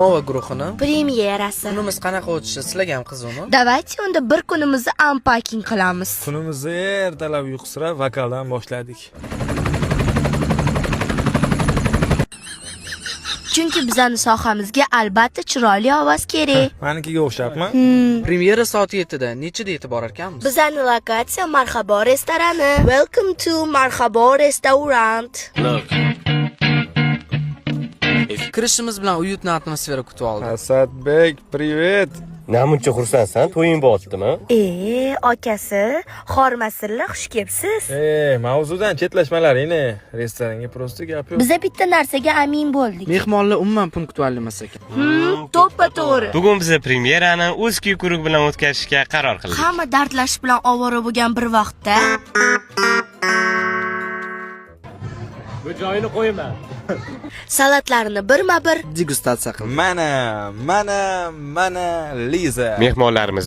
Nova guruhini Premyerasi. kunimiz qanaqa o'tishi sizlarga ham qiziqmi? Давайте unda bir kunimizni unpacking qilamiz. Kunimizni ertalab uyqusirab vokaldan boshladik. Chunki bizning sohamizga albatta chiroyli ovoz kerak. Manikiga o'xshabmi? Premyera soat 7 da nechida yetib borar ekanmiz? Bizning lokatsiya Marhabo restorani. Welcome to Marhabo restaurant. Kirishimiz bilan uyutni atmosfera kutib oldi. Asadbek, privet. Namuncha xursandsan, to'ying bo'ldimi? Akasi, xormasilla xush kelibsiz. Mavzudan chetlashmalaringni. Restoranga prosta gap yo'q. Biza bitta narsaga amin bo'ldik. Mehmonlar umuman punktual emas ekan. To'ppa-to'g'ri. Bugun biz premyerani o'zki guruh bilan o'tkazishga qaror qildik. Hamma dardlashish bilan ovora bo'lgan bir vaqtda Bu joyini qo'yman. salatlarni birma-bir Degustatsiya qildik. Mana Liza. Mehmonlarimiz